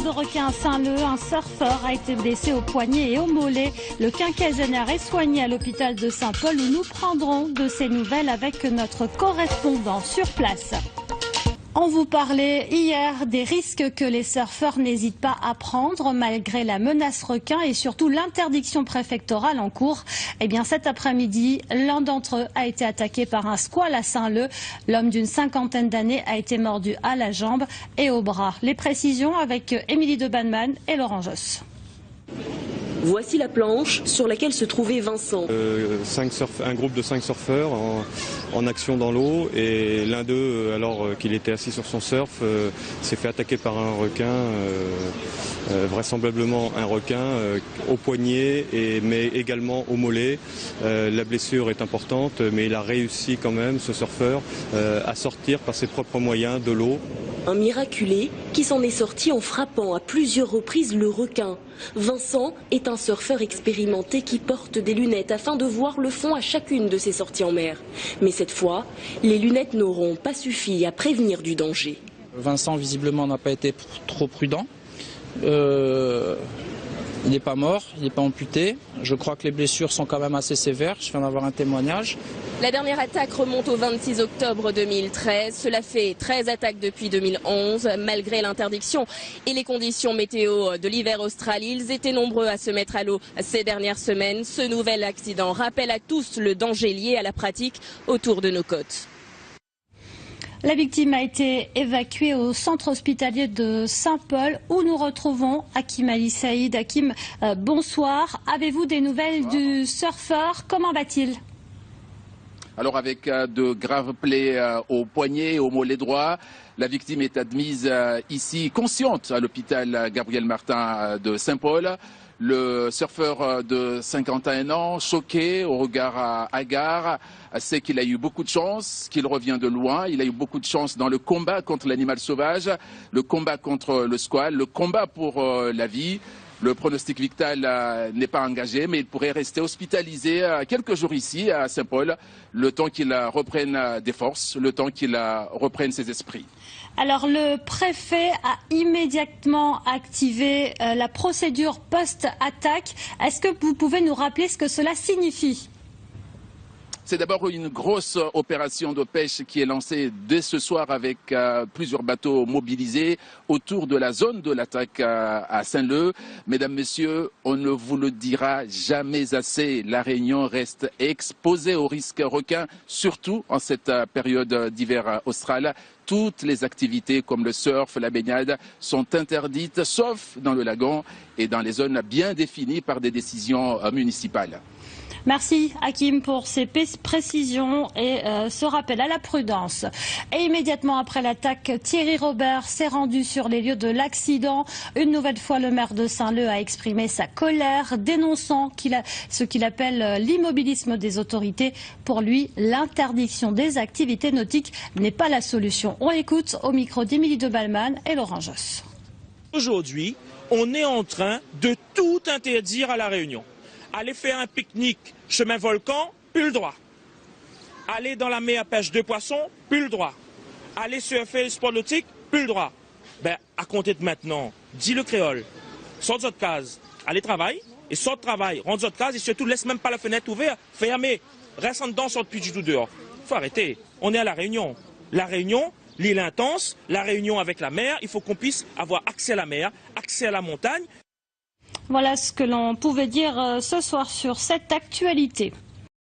de requin à Saint-Leu, un surfeur a été blessé au poignet et au mollet. Le quinquagénaire est soigné à l'hôpital de Saint-Paul où nous prendrons de ses nouvelles avec notre correspondant sur place. On vous parlait hier des risques que les surfeurs n'hésitent pas à prendre malgré la menace requin et surtout l'interdiction préfectorale en cours. Eh bien cet après-midi, l'un d'entre eux a été attaqué par un squale à Saint-Leu. L'homme d'une cinquantaine d'années a été mordu à la jambe et au bras. Les précisions avec Émilie de Banman et Laurent Josse. Voici la planche sur laquelle se trouvait Vincent. Un groupe de 5 surfeurs en action dans l'eau et l'un d'eux, alors qu'il était assis sur son surf, s'est fait attaquer par un requin, vraisemblablement un requin au poignet mais également au mollet. La blessure est importante mais il a réussi quand même, ce surfeur, à sortir par ses propres moyens de l'eau. Un miraculé qui s'en est sorti en frappant à plusieurs reprises le requin. Vincent est un surfeur expérimenté qui porte des lunettes afin de voir le fond à chacune de ses sorties en mer. Mais cette fois, les lunettes n'auront pas suffi à prévenir du danger. Vincent visiblement n'a pas été trop prudent. Il n'est pas mort, il n'est pas amputé. Je crois que les blessures sont quand même assez sévères. Je viens d'avoir un témoignage. La dernière attaque remonte au 26 octobre 2013. Cela fait 13 attaques depuis 2011. Malgré l'interdiction et les conditions météo de l'hiver austral, ils étaient nombreux à se mettre à l'eau ces dernières semaines. Ce nouvel accident rappelle à tous le danger lié à la pratique autour de nos côtes. La victime a été évacuée au centre hospitalier de Saint-Paul où nous retrouvons Hakim Ali Saïd. Hakim, bonsoir. Avez-vous des nouvelles du surfeur? Comment va-t-il? Alors avec de graves plaies au poignet et au mollet droit, la victime est admise ici consciente à l'hôpital Gabriel Martin de Saint-Paul. Le surfeur de 51 ans, choqué, au regard hagard, sait qu'il a eu beaucoup de chance, qu'il revient de loin. Il a eu beaucoup de chance dans le combat contre l'animal sauvage, le combat contre le squale, le combat pour la vie. Le pronostic vital n'est pas engagé, mais il pourrait rester hospitalisé quelques jours ici à Saint-Paul, le temps qu'il reprenne des forces, le temps qu'il reprenne ses esprits. Alors le préfet a immédiatement activé la procédure post-attaque. Est-ce que vous pouvez nous rappeler ce que cela signifie ? C'est d'abord une grosse opération de pêche qui est lancée dès ce soir avec plusieurs bateaux mobilisés autour de la zone de l'attaque à Saint-Leu. Mesdames, Messieurs, on ne vous le dira jamais assez. La Réunion reste exposée au risque requin, surtout en cette période d'hiver austral. Toutes les activités comme le surf, la baignade sont interdites, sauf dans le lagon et dans les zones bien définies par des décisions municipales. Merci Hakim pour ces précisions et ce rappel à la prudence. Et immédiatement après l'attaque, Thierry Robert s'est rendu sur les lieux de l'accident. Une nouvelle fois, le maire de Saint-Leu a exprimé sa colère, dénonçant ce qu'il appelle l'immobilisme des autorités. Pour lui, l'interdiction des activités nautiques n'est pas la solution. On écoute au micro d'Émilie de Balman et Laurent Josse. Aujourd'hui, on est en train de tout interdire à La Réunion. Aller faire un pique-nique chemin volcan, plus le droit. Aller dans la mer à pêche de poissons, plus le droit. Aller surfer le sport nautique, plus le droit. Ben, à compter de maintenant, dis le créole, sort de votre case, allez travailler, et sort de travail, rentre de votre case, et surtout laisse même pas la fenêtre ouverte, fermée, reste en dedans, sort plus du tout dehors. Faut arrêter, on est à La Réunion. La Réunion, l'île intense, La Réunion avec la mer, il faut qu'on puisse avoir accès à la mer, accès à la montagne. Voilà ce que l'on pouvait dire ce soir sur cette actualité.